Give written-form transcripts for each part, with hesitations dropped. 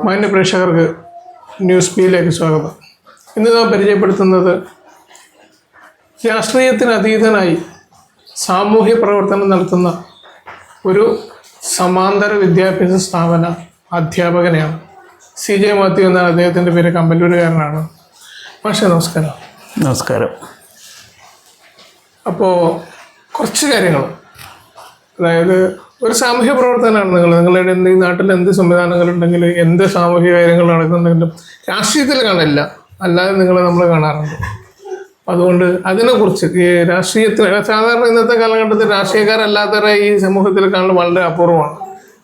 മാന്യ പ്രേക്ഷകർക്ക് ന്യൂസ് ബീയിലേക്ക് സ്വാഗതം. ഇന്ന് നാം പരിചയപ്പെടുത്തുന്നത് രാഷ്ട്രീയത്തിന് അതീതനായി സാമൂഹ്യ പ്രവർത്തനം നടത്തുന്ന ഒരു സമാന്തര വിദ്യാഭ്യാസ സ്ഥാപന അധ്യാപകനെയാണ്. CJ മാത്യു എന്നാണ് അദ്ദേഹത്തിൻ്റെ പേര്. കമ്പല്ലൂരുകാരനാണ്. പക്ഷേ നമസ്കാരം. നമസ്കാരം. അപ്പോൾ കുറച്ച് കാര്യങ്ങൾ, അതായത് ഒരു സാമൂഹ്യ പ്രവർത്തനമാണ് നിങ്ങളുടെ ഈ നാട്ടിൽ എന്ത് സംവിധാനങ്ങളുണ്ടെങ്കിൽ, എന്ത് സാമൂഹിക കാര്യങ്ങൾ നടക്കുന്നുണ്ടെങ്കിലും രാഷ്ട്രീയത്തിൽ കാണില്ല, അല്ലാതെ നമ്മൾ കാണാറുണ്ട്. അതുകൊണ്ട് അതിനെക്കുറിച്ച് ഈ രാഷ്ട്രീയത്തിൽ സാധാരണ ഇന്നത്തെ കാലഘട്ടത്തിൽ രാഷ്ട്രീയക്കാരല്ലാത്തവരെ ഈ സമൂഹത്തിൽ കാണുന്നത് വളരെ അപൂർവമാണ്.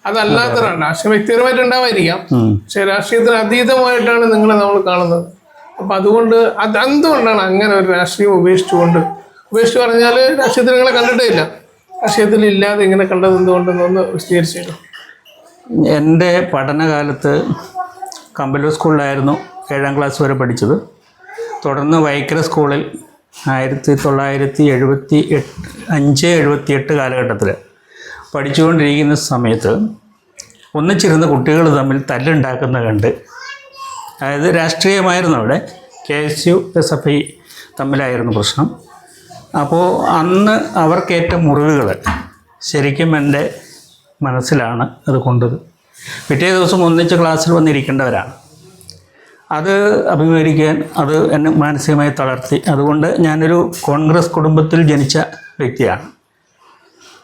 അതല്ലാത്തവരാണ്, രാഷ്ട്രീയ വ്യക്തിപരമായിട്ട് ഉണ്ടാവായിരിക്കാം, പക്ഷെ രാഷ്ട്രീയത്തിന് അതീതമായിട്ടാണ് നമ്മൾ കാണുന്നത്. അപ്പം അതുകൊണ്ട് എന്തുകൊണ്ടാണ് അങ്ങനെ ഒരു രാഷ്ട്രീയം ഉപേക്ഷിച്ച് പറഞ്ഞാൽ രാഷ്ട്രീയത്തിൽ നിങ്ങളെ കണ്ടിട്ടേ ഇല്ല, രാഷ്ട്രീയത്തിൽ ഇല്ലാതെ ഇങ്ങനെ കണ്ടത് എന്തുകൊണ്ടെന്നൊന്ന് വിശദീകരിച്ചു. എൻ്റെ പഠനകാലത്ത് കമ്പല്ലൂർ സ്കൂളിലായിരുന്നു 7ാം ക്ലാസ് വരെ പഠിച്ചത്. തുടർന്ന് വൈക്കര സ്കൂളിൽ 1975-78 കാലഘട്ടത്തിൽ പഠിച്ചുകൊണ്ടിരിക്കുന്ന സമയത്ത് ഒന്നിച്ചിരുന്ന കുട്ടികൾ തമ്മിൽ തല്ലുണ്ടാക്കുന്ന കണ്ട്, അതായത് രാഷ്ട്രീയമായിരുന്നു അവിടെ, KSU SFI തമ്മിലായിരുന്നു പ്രശ്നം. അപ്പോൾ അന്ന് അവർക്കേറ്റ മുറിവുകൾ ശരിക്കും എൻ്റെ മനസ്സിലാണ് അത് കൊണ്ടത്. പിറ്റേ ദിവസം ഒന്നിച്ച് ക്ലാസ്സിൽ വന്നിരിക്കേണ്ടവരാണ്. അത് അഭിമുഖീകരിക്കാൻ അത് എന്നെ മാനസികമായി തളർത്തി. അതുകൊണ്ട് ഞാനൊരു കോൺഗ്രസ് കുടുംബത്തിൽ ജനിച്ച വ്യക്തിയാണ്.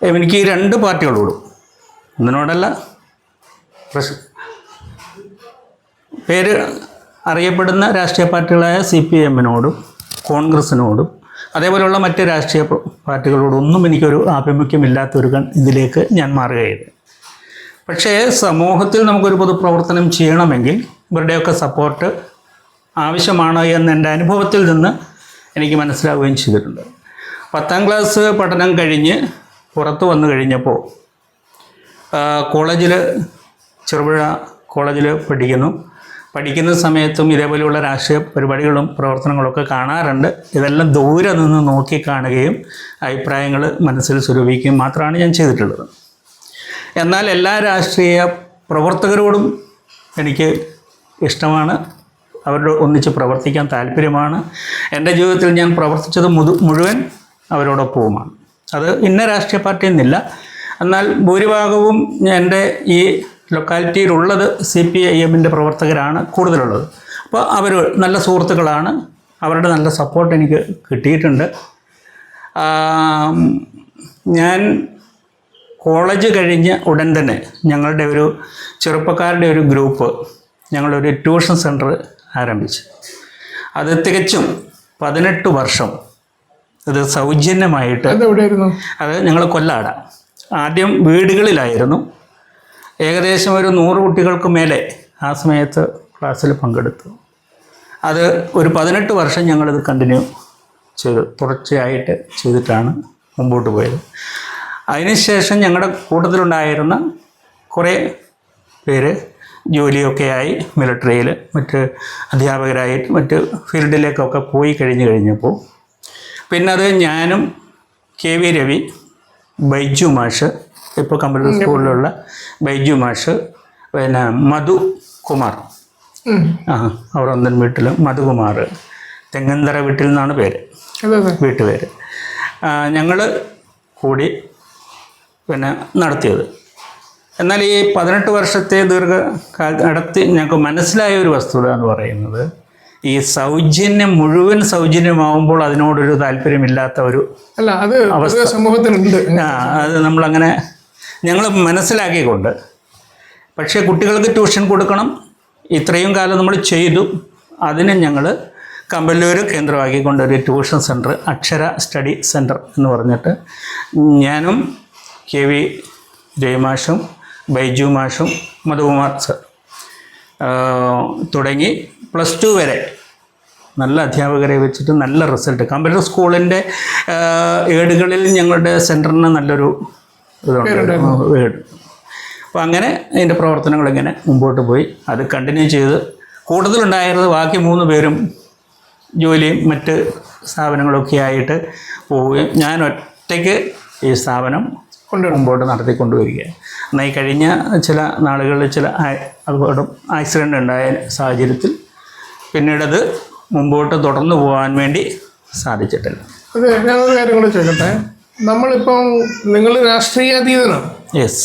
എനിക്ക് ഈ 2 പാർട്ടികളോടും, ഒന്നിനോടല്ല, പേര് അറിയപ്പെടുന്ന രാഷ്ട്രീയ പാർട്ടികളായ CPM-നോടും കോൺഗ്രസിനോടും അതേപോലെയുള്ള മറ്റ് രാഷ്ട്രീയ പാർട്ടികളോടൊന്നും എനിക്കൊരു ആഭിമുഖ്യമില്ലാത്തൊരു ഇതിലേക്ക് ഞാൻ മാറുകയായിരുന്നു. പക്ഷേ സമൂഹത്തിൽ നമുക്കൊരു പൊതുപ്രവർത്തനം ചെയ്യണമെങ്കിൽ ഇവരുടെയൊക്കെ സപ്പോർട്ട് ആവശ്യമാണ് എന്ന് എൻ്റെ അനുഭവത്തിൽ നിന്ന് എനിക്ക് മനസ്സിലാവുകയും ചെയ്തിട്ടുണ്ട്. 10ാം ക്ലാസ് പഠനം കഴിഞ്ഞ് പുറത്ത് വന്നു കഴിഞ്ഞപ്പോൾ ചെറുപുഴ കോളേജിൽ പഠിക്കുന്ന സമയത്തും ഇതേപോലെയുള്ള രാഷ്ട്രീയ പരിപാടികളും പ്രവർത്തനങ്ങളൊക്കെ കാണാറുണ്ട്. ഇതെല്ലാം ദൂരെ നിന്ന് നോക്കി കാണുകയും അഭിപ്രായങ്ങൾ മനസ്സിൽ സ്വരൂപിക്കുകയും മാത്രമാണ് ഞാൻ ചെയ്തിട്ടുള്ളത്. എന്നാൽ എല്ലാ രാഷ്ട്രീയ പ്രവർത്തകരോടും എനിക്ക് ഇഷ്ടമാണ്, അവരോട് ഒന്നിച്ച് പ്രവർത്തിക്കാൻ താല്പര്യമാണ്. എൻ്റെ ജീവിതത്തിൽ ഞാൻ പ്രവർത്തിച്ചത് മുഴുവൻ അവരോടൊപ്പവുമാണ്. അത് ഇന്ന രാഷ്ട്രീയ പാർട്ടി എന്നില്ല. എന്നാൽ ഭൂരിഭാഗവും എൻ്റെ ഈ ലൊക്കാലിറ്റിയിലുള്ളത് CPIM-ൻ്റെ പ്രവർത്തകരാണ് കൂടുതലുള്ളത്. അപ്പോൾ അവർ നല്ല സുഹൃത്തുക്കളാണ്, അവരുടെ നല്ല സപ്പോർട്ട് എനിക്ക് കിട്ടിയിട്ടുണ്ട്. ഞാൻ കോളേജ് കഴിഞ്ഞ ഉടൻ തന്നെ ഞങ്ങളുടെ ഒരു ചെറുപ്പക്കാരുടെ ഒരു ഗ്രൂപ്പ്, ഞങ്ങളൊരു ട്യൂഷൻ സെൻറ്റർ ആരംഭിച്ചു. അത് തികച്ചും 18 വർഷം ഇത് സൗജന്യമായിട്ട്. അത് ഞങ്ങൾ കൊല്ലാട, ആദ്യം വീടുകളിലായിരുന്നു. ഏകദേശം ഒരു 100 കുട്ടികൾക്ക് മേലെ ആ സമയത്ത് ക്ലാസ്സിൽ പങ്കെടുത്തു. അത് ഒരു 18 വർഷം ഞങ്ങളിത് കണ്ടിന്യൂ ചെയ്തു, തുടർച്ചയായിട്ട് ചെയ്തിട്ടാണ് മുമ്പോട്ട് പോയത്. അതിനുശേഷം ഞങ്ങളുടെ കൂട്ടത്തിലുണ്ടായിരുന്ന കുറേ പേര് ജോലിയൊക്കെയായി മിലിറ്ററിയിൽ, മറ്റ് അധ്യാപകരായിട്ട് മറ്റ് ഫീൽഡിലേക്കൊക്കെ പോയി കഴിഞ്ഞപ്പോൾ പിന്നെ അത് ഞാനും KV രവി, ബൈജു മാഷ്, ഇപ്പോൾ കമ്പല്ലൂർ സ്കൂളിലുള്ള ബൈജു മാഷ്, പിന്നെ മധുകുമാർ, അവരൊന്നൻ വീട്ടിൽ മധുകുമാർ, തെങ്ങന്തറ വീട്ടിൽ നിന്നാണ് വീട്ടുപേര്, ഞങ്ങൾ കൂടി പിന്നെ നടത്തിയത്. എന്നാൽ ഈ 18 വർഷത്തെ ദീർഘകാലത്ത് ഞങ്ങൾക്ക് മനസ്സിലായ ഒരു വസ്തുത എന്ന് പറയുന്നത്, ഈ മുഴുവൻ സൗജന്യമാവുമ്പോൾ അതിനോടൊരു താല്പര്യമില്ലാത്ത ഒരു അവസ്ഥ സമൂഹത്തിനുണ്ട്. അത് നമ്മളങ്ങനെ ഞങ്ങൾ മനസ്സിലാക്കിക്കൊണ്ട്, പക്ഷേ കുട്ടികൾക്ക് ട്യൂഷൻ കൊടുക്കണം, ഇത്രയും കാലം നമ്മൾ ചെയ്തു. അതിന് ഞങ്ങൾ കമ്പല്ലൂർ കേന്ദ്രമാക്കിക്കൊണ്ട് ഒരു ട്യൂഷൻ സെൻറ്റർ, അക്ഷര സ്റ്റഡി സെൻറ്റർ എന്ന് പറഞ്ഞിട്ട് ഞാനും KV ജയമാഷും ബൈജു മാഷും മധുകുമാർ സർ തുടങ്ങി +2 വരെ നല്ല അധ്യാപകരെ വെച്ചിട്ട് നല്ല റിസൾട്ട്. കമ്പല്ലൂർ സ്കൂളിൻ്റെ ഏടുകളിൽ ഞങ്ങളുടെ സെൻറ്ററിന് നല്ലൊരു ഇതുണ്ട്, ഏട്. അപ്പോൾ അങ്ങനെ അതിൻ്റെ പ്രവർത്തനങ്ങളിങ്ങനെ മുമ്പോട്ട് പോയി. അത് കണ്ടിന്യൂ ചെയ്ത് കൂടുതലുണ്ടായിരുന്നത് ബാക്കി 3 പേരും ജോലിയും മറ്റ് സ്ഥാപനങ്ങളൊക്കെ ആയിട്ട് പോവുകയും ഞാൻ ഒറ്റയ്ക്ക് ഈ സ്ഥാപനം മുമ്പോട്ട് നടത്തിക്കൊണ്ടുവരികയാണ്. എന്നാൽ ഈ കഴിഞ്ഞ ചില നാളുകളിൽ ചില അപകടം ആക്സിഡൻ്റ് ഉണ്ടായ സാഹചര്യത്തിൽ പിന്നീടത് മുമ്പോട്ട് തുടർന്നു പോകാൻ വേണ്ടി സാധിച്ചിട്ടില്ല. അതെ, ഞാനൊരു കാര്യം കൂടെ ചോദിക്കട്ടെ. നമ്മളിപ്പം നിങ്ങൾ രാഷ്ട്രീയ അതീതനാണ്,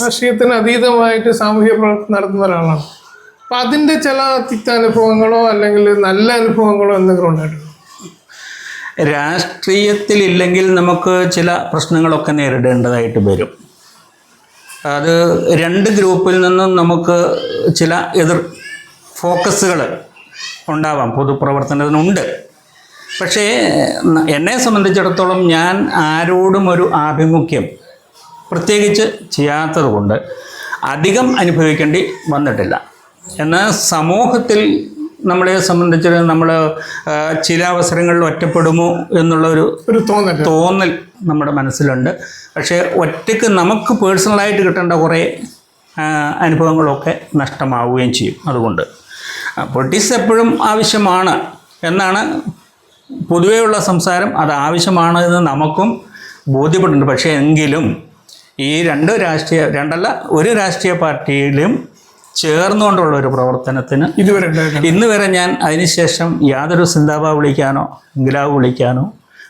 രാഷ്ട്രീയത്തിന് അതീതമായിട്ട് സാമൂഹ്യ പ്രവർത്തനം നടത്തുന്ന ഒരാളാണ്. അപ്പം അതിൻ്റെ ചില തിക്താനുഭവങ്ങളോ അല്ലെങ്കിൽ നല്ല അനുഭവങ്ങളോ എന്തെങ്കിലും ഉണ്ടായിട്ടുണ്ടോ? രാഷ്ട്രീയത്തിലില്ലെങ്കിൽ നമുക്ക് ചില പ്രശ്നങ്ങളൊക്കെ നേരിടേണ്ടതായിട്ട് വരും. അത് രണ്ട് ഗ്രൂപ്പിൽ നിന്നും നമുക്ക് ചില എതിർ ഫോക്കസുകൾ ഉണ്ടാവാം, പൊതുപ്രവർത്തനത്തിനുണ്ട്. പക്ഷേ എന്നെ സംബന്ധിച്ചിടത്തോളം ഞാൻ ആരോടും ഒരു ആഭിമുഖ്യം പ്രത്യേകിച്ച് ചെയ്യാത്തത് കൊണ്ട് അധികം അനുഭവിക്കേണ്ടി വന്നിട്ടില്ല. എന്നാൽ സമൂഹത്തിൽ നമ്മളെ സംബന്ധിച്ച് നമ്മൾ ചില അവസരങ്ങളിൽ ഒറ്റപ്പെടുമോ എന്നുള്ളൊരു തോന്നൽ നമ്മുടെ മനസ്സിലുണ്ട്. പക്ഷേ ഒറ്റയ്ക്ക് നമുക്ക് പേഴ്സണലായിട്ട് കിട്ടേണ്ട കുറേ അനുഭവങ്ങളൊക്കെ നഷ്ടമാവുകയും ചെയ്യും. അതുകൊണ്ട് പൊളിറ്റിക്സ് എപ്പോഴും ആവശ്യമാണ് എന്നാണ് പൊതുവെയുള്ള സംസാരം. അത് ആവശ്യമാണ് എന്ന് നമുക്കും ബോധ്യപ്പെട്ടിട്ടുണ്ട്. പക്ഷേ എങ്കിലും ഈ ഒരു രാഷ്ട്രീയ പാർട്ടിയിലും ചേർന്നുകൊണ്ടുള്ള ഒരു പ്രവർത്തനത്തിന് ഇന്ന് വരെ ഞാൻ അതിനുശേഷം യാതൊരു സിന്ദാബ വിളിക്കാനോ ഇൻഗിലാബ് വിളിക്കാനോ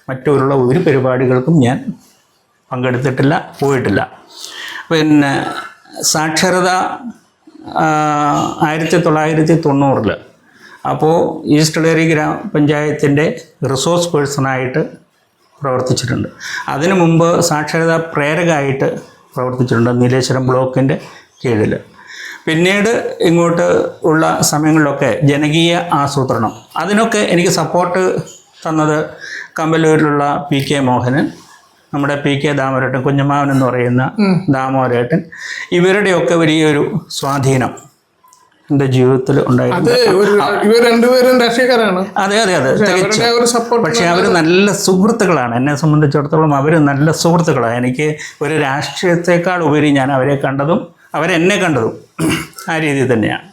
മറ്റുള്ള ഒരു പരിപാടികൾക്കും ഞാൻ പങ്കെടുത്തിട്ടില്ല, പോയിട്ടില്ല. പിന്നെ സാക്ഷരത 1990 അപ്പോൾ ഈസ്റ്റ് എളേരി ഗ്രാമപഞ്ചായത്തിൻ്റെ റിസോഴ്സ് പേഴ്സണായിട്ട് പ്രവർത്തിച്ചിട്ടുണ്ട്. അതിനു മുമ്പ് സാക്ഷരതാ പ്രേരകമായിട്ട് പ്രവർത്തിച്ചിട്ടുണ്ട് നീലേശ്വരം ബ്ലോക്കിൻ്റെ കീഴിൽ. പിന്നീട് ഇങ്ങോട്ട് ഉള്ള സമയങ്ങളിലൊക്കെ ജനകീയ ആസൂത്രണം, അതിനൊക്കെ എനിക്ക് സപ്പോർട്ട് തന്നത് കമ്പല്ലൂരിലുള്ള PK മോഹനൻ, നമ്മുടെ PK ദാമോദരേട്ടൻ, കുഞ്ഞമ്മാവൻ എന്ന് പറയുന്ന ദാമോദരേട്ടൻ, ഇവരുടെയൊക്കെ വലിയൊരു സ്വാധീനം എൻ്റെ ജീവിതത്തിൽ ഉണ്ടായിരുന്നു. അതെ തികച്ചും. പക്ഷേ അവർ നല്ല സുഹൃത്തുക്കളാണ്. എന്നെ സംബന്ധിച്ചിടത്തോളം അവർ നല്ല സുഹൃത്തുക്കളാണ്. എനിക്ക് ഒരു രാഷ്ട്രീയത്തെക്കാൾ ഉപരി ഞാൻ അവരെ കണ്ടതും അവരെന്നെ കണ്ടതും ആ രീതിയിൽ തന്നെയാണ്.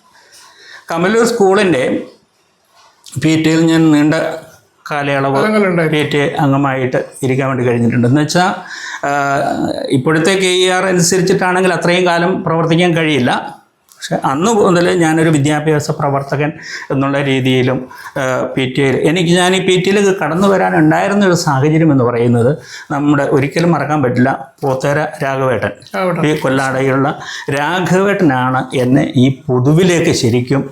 കമലൂർ സ്കൂളിൻ്റെ PTA ഞാൻ നീണ്ട കാലയളവ് PTA അംഗമായിട്ട് ഇരിക്കാൻ വേണ്ടി കഴിഞ്ഞിട്ടുണ്ട്. എന്ന് വെച്ചാൽ ഇപ്പോഴത്തെ KER അനുസരിച്ചിട്ടാണെങ്കിൽ അത്രയും കാലം പ്രവർത്തിക്കാൻ കഴിയില്ല. പക്ഷെ അന്ന് മുതൽ ഞാനൊരു വിദ്യാഭ്യാസ പ്രവർത്തകൻ എന്നുള്ള രീതിയിലും ഞാൻ ഈ PTA കടന്നു വരാനുണ്ടായിരുന്നൊരു സാഹചര്യം എന്ന് പറയുന്നത് നമ്മുടെ ഒരിക്കലും മറക്കാൻ പറ്റില്ല, പോത്തേര രാഘവേട്ടൻ, ഈ കൊല്ലാടയുള്ള രാഘവേട്ടനാണ് എന്നെ ഈ പൊതുവിലേക്ക് ശരിക്കും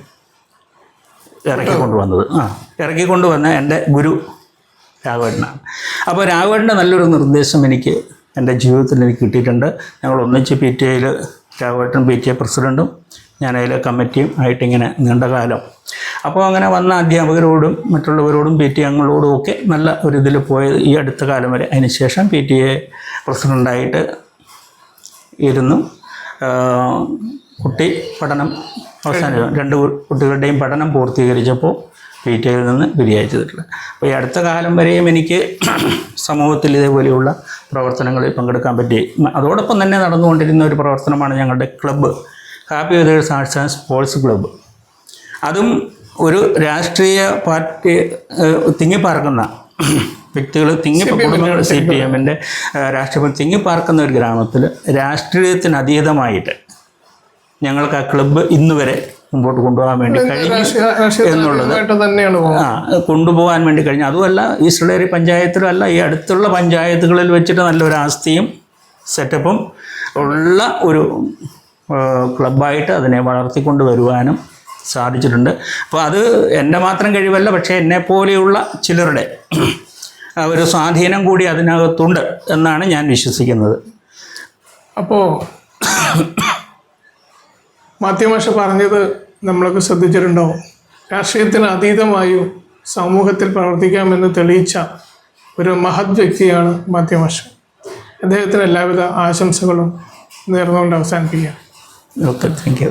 ഇറക്കിക്കൊണ്ടുവന്ന എൻ്റെ ഗുരു രാഘവേട്ടനാണ്. അപ്പോൾ രാഘവേട്ടൻ്റെ നല്ലൊരു നിർദ്ദേശം എനിക്ക് എൻ്റെ ജീവിതത്തിൽ എനിക്ക് കിട്ടിയിട്ടുണ്ട്. ഞങ്ങൾ ഒന്നിച്ച് PTA രാഘവേട്ടൻ PTA പ്രസിഡൻറ്റും ഞാനതിലെ കമ്മിറ്റിയും ആയിട്ടിങ്ങനെ നീണ്ടകാലം. അപ്പോൾ അങ്ങനെ വന്ന അധ്യാപകരോടും മറ്റുള്ളവരോടും PTA അംഗങ്ങളോടും ഒക്കെ നല്ല ഒരു ഇതിൽ പോയത് ഈ അടുത്ത കാലം വരെ. അതിനുശേഷം PTA പ്രസിഡൻ്റായിട്ട് ഇരുന്നു. കുട്ടി പഠനം അവസാനിച്ചു. 2 കുട്ടികളുടെയും പഠനം പൂർത്തീകരിച്ചപ്പോൾ PTA നിന്ന് പിരിയച്ചിട്ടുള്ളത്. അപ്പോൾ ഈ അടുത്ത കാലം വരെയും എനിക്ക് സമൂഹത്തിൽ ഇതേപോലെയുള്ള പ്രവർത്തനങ്ങളിൽ പങ്കെടുക്കാൻ പറ്റി. അതോടൊപ്പം തന്നെ നടന്നുകൊണ്ടിരുന്ന ഒരു പ്രവർത്തനമാണ് ഞങ്ങളുടെ club, happy weathers arts and sports club. അതും ഒരു രാഷ്ട്രീയ പാർട്ടി തിങ്ങിപ്പാർക്കുന്ന വ്യക്തികൾ കുടുംബങ്ങൾ CPMൻ്റെ രാഷ്ട്രീയ തിങ്ങിപ്പാർക്കുന്ന ഒരു ഗ്രാമത്തിൽ രാഷ്ട്രീയത്തിന് അതീതമായിട്ട് ഞങ്ങൾക്ക് ആ ക്ലബ്ബ് ഇന്ന് വരെ മുമ്പോട്ട് കൊണ്ടുപോകാൻ വേണ്ടി കഴിഞ്ഞു എന്നുള്ളത് കൊണ്ടുപോകാൻ വേണ്ടി കഴിഞ്ഞു. അതുമല്ല ഈസ്റ്റ് എളേരി പഞ്ചായത്തിലും അല്ല, ഈ അടുത്തുള്ള പഞ്ചായത്തുകളിൽ വെച്ചിട്ട് നല്ലൊരു ആസ്തിയും സെറ്റപ്പും ഉള്ള ഒരു ക്ലബ്ബായിട്ട് അതിനെ വളർത്തിക്കൊണ്ട് വരുവാനും സാധിച്ചിട്ടുണ്ട്. അപ്പോൾ അത് എൻ്റെ മാത്രം കഴിവല്ല, പക്ഷേ എന്നെപ്പോലെയുള്ള ചിലരുടെ ഒരു സ്വാധീനം കൂടി അതിനകത്തുണ്ട് എന്നാണ് ഞാൻ വിശ്വസിക്കുന്നത്. അപ്പോൾ മാത്യുമാഷ പറഞ്ഞത് നമ്മളൊക്കെ ശ്രദ്ധിച്ചിട്ടുണ്ടാവും. രാഷ്ട്രീയത്തിന് അതീതമായും സമൂഹത്തിൽ പ്രവർത്തിക്കാമെന്ന് തെളിയിച്ച ഒരു മഹത് വ്യക്തിയാണ് മാത്യുമാഷ. അദ്ദേഹത്തിന് എല്ലാവിധ ആശംസകളും നേർന്നുകൊണ്ട് അവസാനിപ്പിക്കുക. Okay, thank you.